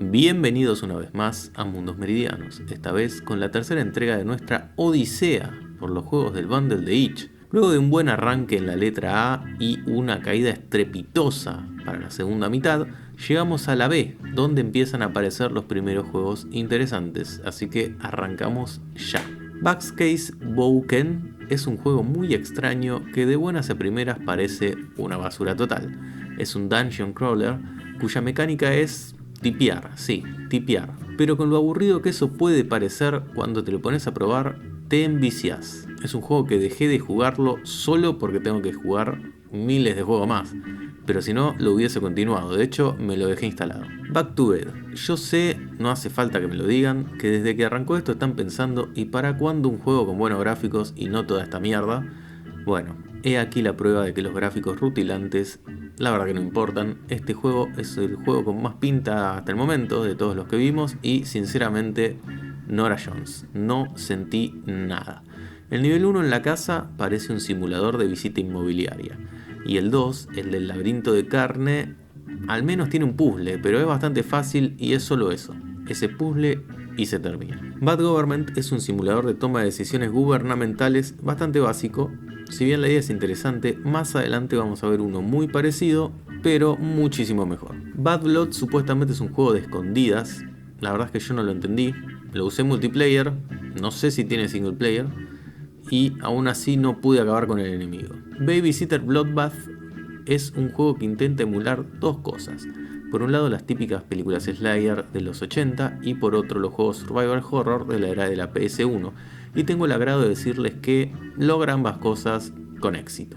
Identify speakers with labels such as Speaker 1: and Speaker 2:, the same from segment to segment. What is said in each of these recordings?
Speaker 1: Bienvenidos una vez más a Mundos Meridianos, esta vez con la tercera entrega de nuestra odisea por los juegos del bundle de Itch. Luego de un buen arranque en la letra A y una caída estrepitosa para la segunda mitad, llegamos a la B, donde empiezan a aparecer los primeros juegos interesantes, así que arrancamos ya. Backscase Bouken es un juego muy extraño que de buenas a primeras parece una basura total. Es un dungeon crawler cuya mecánica es tipear, sí, tipear. Pero con lo aburrido que eso puede parecer, cuando te lo pones a probar, te envicias. Es un juego que dejé de jugarlo solo porque tengo que jugar miles de juegos más. Pero si no, lo hubiese continuado. De hecho, me lo dejé instalado. Back to Bed. Yo sé, no hace falta que me lo digan, que desde que arrancó esto están pensando ¿y para cuándo un juego con buenos gráficos y no toda esta mierda? Bueno, he aquí la prueba de que los gráficos rutilantes, la verdad que no importan. Este juego es el juego con más pinta hasta el momento de todos los que vimos y sinceramente Norah Jones, no sentí nada. El nivel 1 en la casa parece un simulador de visita inmobiliaria y el 2, el del laberinto de carne, al menos tiene un puzzle, pero es bastante fácil y es solo eso, ese puzzle y se termina. Bad Government es un simulador de toma de decisiones gubernamentales bastante básico. Si bien la idea es interesante, más adelante vamos a ver uno muy parecido, pero muchísimo mejor. Bad Blood supuestamente es un juego de escondidas. La verdad es que yo no lo entendí. Lo usé multiplayer, no sé si tiene single player, y aún así no pude acabar con el enemigo. Babysitter Bloodbath es un juego que intenta emular dos cosas. Por un lado las típicas películas Slayer de los 80 y por otro los juegos Survival Horror de la era de la PS1. Y tengo el agrado de decirles que logra ambas cosas con éxito.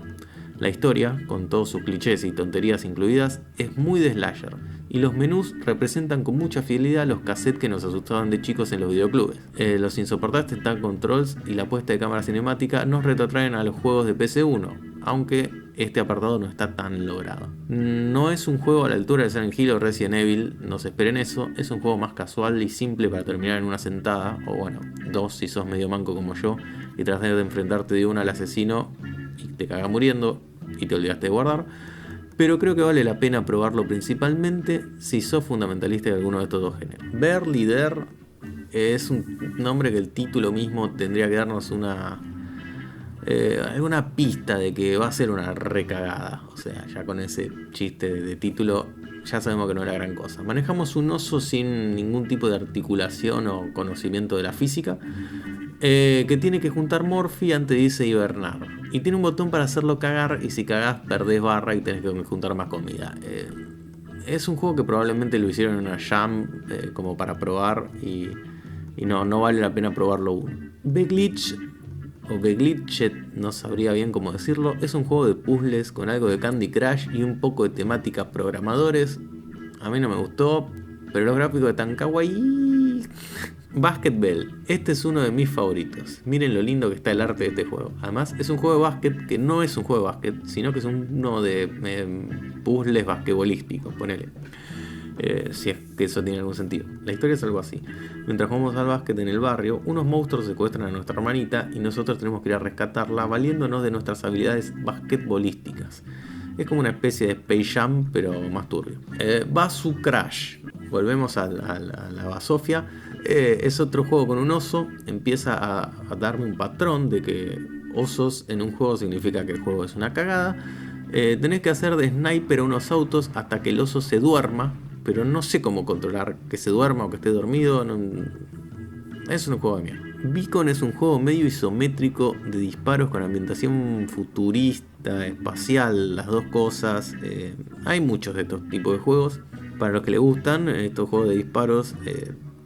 Speaker 1: La historia, con todos sus clichés y tonterías incluidas, es muy de slasher, y los menús representan con mucha fidelidad los cassettes que nos asustaban de chicos en los videoclubes. Los insoportables tank controls y la puesta de cámara cinemática nos retrotraen a los juegos de PS1, aunque este apartado no está tan logrado. No es un juego a la altura de Silent Hill o Resident Evil, no se esperen eso, es un juego más casual y simple para terminar en una sentada, o bueno, dos si sos medio manco como yo, y tras de enfrentarte de una al asesino y te cagas muriendo y te olvidaste de guardar. Pero creo que vale la pena probarlo principalmente si sos fundamentalista de alguno de estos dos géneros. Bear Leader es un nombre que el título mismo tendría que darnos alguna pista de que va a ser una recagada. O sea, ya con ese chiste de título ya sabemos que no es la gran cosa. Manejamos un oso sin ningún tipo de articulación o conocimiento de la física, que tiene que juntar Morphy antes de irse a hibernar. Y tiene un botón para hacerlo cagar, y si cagás perdés barra y tenés que juntar más comida. Es un juego que probablemente lo hicieron en una jam como para probar y no vale la pena probarlo uno. Beglitch o Beglitchet, no sabría bien cómo decirlo, es un juego de puzzles con algo de Candy Crush y un poco de temática programadores. A mí no me gustó, pero los gráficos están kawaii. Basket Bell, este es uno de mis favoritos. Miren lo lindo que está el arte de este juego. Además es un juego de básquet que no es un juego de básquet, sino que es uno de puzzles basquetbolísticos, ponele. Si es que eso tiene algún sentido. La historia es algo así. Mientras jugamos al básquet en el barrio, unos monstruos secuestran a nuestra hermanita y nosotros tenemos que ir a rescatarla valiéndonos de nuestras habilidades basquetbolísticas. Es como una especie de Space Jam, pero más turbio. Basu Crash. Volvemos a la basofia. Es otro juego con un oso. Empieza a darme un patrón de que osos en un juego significa que el juego es una cagada. Tenés que hacer de sniper a unos autos hasta que el oso se duerma, pero no sé cómo controlar que se duerma o que esté dormido. Es un juego de mierda. Beacon es un juego medio isométrico de disparos con ambientación futurista, espacial, las dos cosas. Hay muchos de estos tipos de juegos. Para los que les gustan estos juegos de disparos,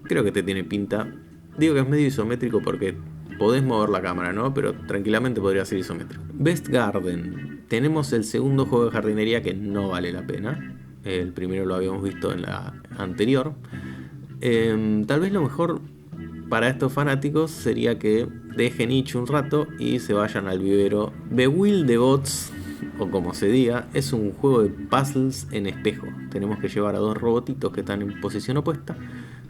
Speaker 1: creo que te tiene pinta. Digo que es medio isométrico porque podés mover la cámara, ¿no? Pero tranquilamente podría ser isométrico. Best Garden. Tenemos el segundo juego de jardinería que no vale la pena. El primero lo habíamos visto en la anterior. Tal vez lo mejor para estos fanáticos sería que dejen Itch un rato y se vayan al vivero. Bewil the Bots, o como se diga, es un juego de puzzles en espejo. Tenemos que llevar a dos robotitos que están en posición opuesta,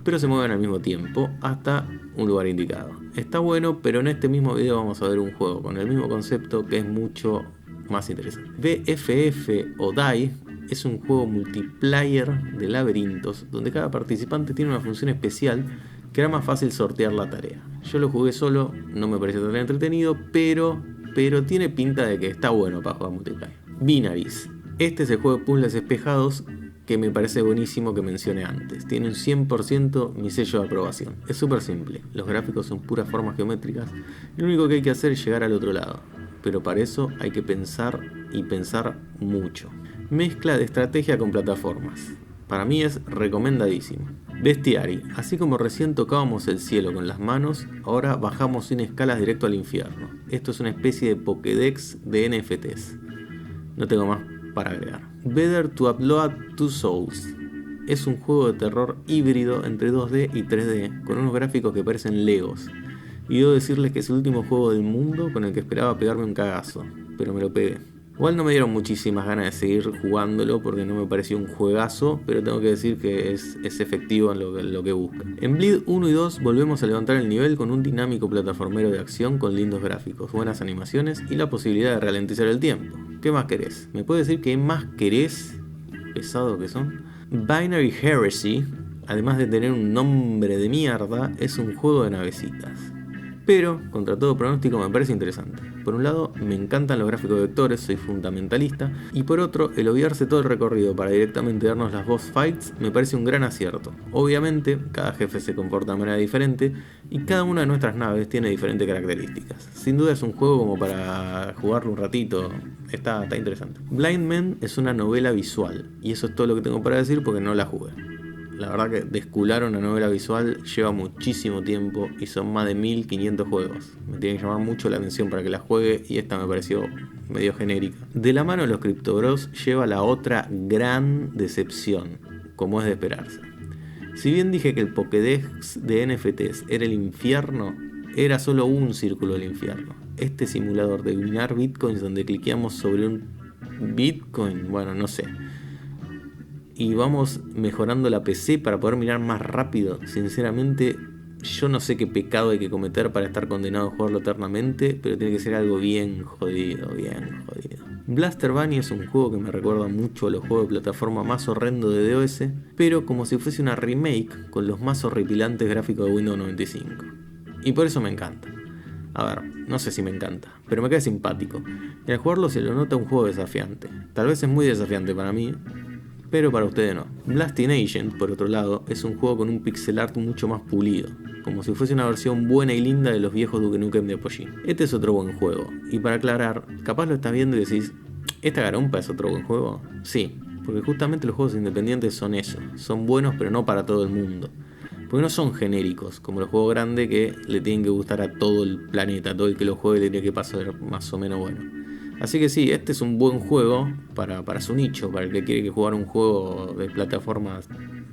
Speaker 1: pero se mueven al mismo tiempo hasta un lugar indicado. Está bueno, pero en este mismo video vamos a ver un juego con el mismo concepto que es mucho más interesante. BFF o DIE es un juego multiplayer de laberintos, donde cada participante tiene una función especial que hará más fácil sortear la tarea. Yo lo jugué solo, no me pareció tan entretenido, pero tiene pinta de que está bueno para jugar multiplayer. Binaries. Este es el juego de puzzles espejados que me parece buenísimo que mencioné antes. Tiene un 100% mi sello de aprobación. Es súper simple, los gráficos son puras formas geométricas y lo único que hay que hacer es llegar al otro lado. Pero para eso hay que pensar y pensar mucho. Mezcla de estrategia con plataformas. Para mí es recomendadísimo. Bestiary. Así como recién tocábamos el cielo con las manos, ahora bajamos sin escalas directo al infierno. Esto es una especie de Pokédex de NFTs. No tengo más para agregar. Better to Upload Two Souls. Es un juego de terror híbrido entre 2D y 3D, con unos gráficos que parecen Legos. Y debo decirles que es el último juego del mundo con el que esperaba pegarme un cagazo, pero me lo pegué. Igual no me dieron muchísimas ganas de seguir jugándolo porque no me pareció un juegazo, pero tengo que decir que es efectivo en lo que busca. En Bleed 1 y 2 volvemos a levantar el nivel con un dinámico plataformero de acción con lindos gráficos, buenas animaciones y la posibilidad de ralentizar el tiempo. ¿Qué más querés? ¿Me puedes decir qué más querés? Pesado que son. Binary Heresy, además de tener un nombre de mierda, es un juego de navecitas. Pero, contra todo pronóstico, me parece interesante. Por un lado, me encantan los gráficos de vectores, soy fundamentalista. Y por otro, el obviarse todo el recorrido para directamente darnos las boss fights me parece un gran acierto. Obviamente, cada jefe se comporta de manera diferente y cada una de nuestras naves tiene diferentes características. Sin duda es un juego como para jugarlo un ratito, está interesante. Blind Men es una novela visual y eso es todo lo que tengo para decir porque no la jugué. La verdad que descular una novela visual lleva muchísimo tiempo y son más de 1500 juegos. Me tiene que llamar mucho la atención para que la juegue y esta me pareció medio genérica. De la mano de los Crypto Bros lleva la otra gran decepción, como es de esperarse. Si bien dije que el Pokédex de NFTs era el infierno, era solo un círculo del infierno. Este simulador de minar bitcoins donde cliqueamos sobre un bitcoin, bueno, no sé, y vamos mejorando la PC para poder mirar más rápido. Sinceramente, yo no sé qué pecado hay que cometer para estar condenado a jugarlo eternamente, pero tiene que ser algo bien jodido, bien jodido. Blaster Bunny es un juego que me recuerda mucho a los juegos de plataforma más horrendo de DOS, pero como si fuese una remake con los más horripilantes gráficos de Windows 95. Y por eso me encanta. A ver, no sé si me encanta, pero me queda simpático. Y al jugarlo se lo nota un juego desafiante. Tal vez es muy desafiante para mí, pero para ustedes no. Blasting Agent, por otro lado, es un juego con un pixel art mucho más pulido, como si fuese una versión buena y linda de los viejos Duke Nukem de Apogee. Este es otro buen juego, y para aclarar, capaz lo estás viendo y decís, ¿esta garompa es otro buen juego? Sí, porque justamente los juegos independientes son eso, son buenos pero no para todo el mundo. Porque no son genéricos, como los juegos grandes que le tienen que gustar a todo el planeta, todo el que lo juegue le tiene que pasar más o menos bueno. Así que sí, este es un buen juego para su nicho, para el que quiere jugar un juego de plataformas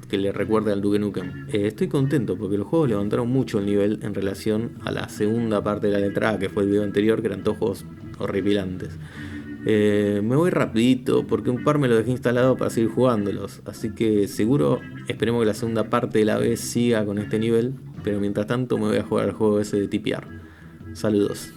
Speaker 1: que le recuerde al Duke Nukem. Estoy contento porque los juegos levantaron mucho el nivel en relación a la segunda parte de la letra A, que fue el video anterior, que eran todos juegos horripilantes. Me voy rapidito porque un par me lo dejé instalado para seguir jugándolos, así que seguro esperemos que la segunda parte de la B siga con este nivel, pero mientras tanto me voy a jugar al juego ese de tipear. Saludos.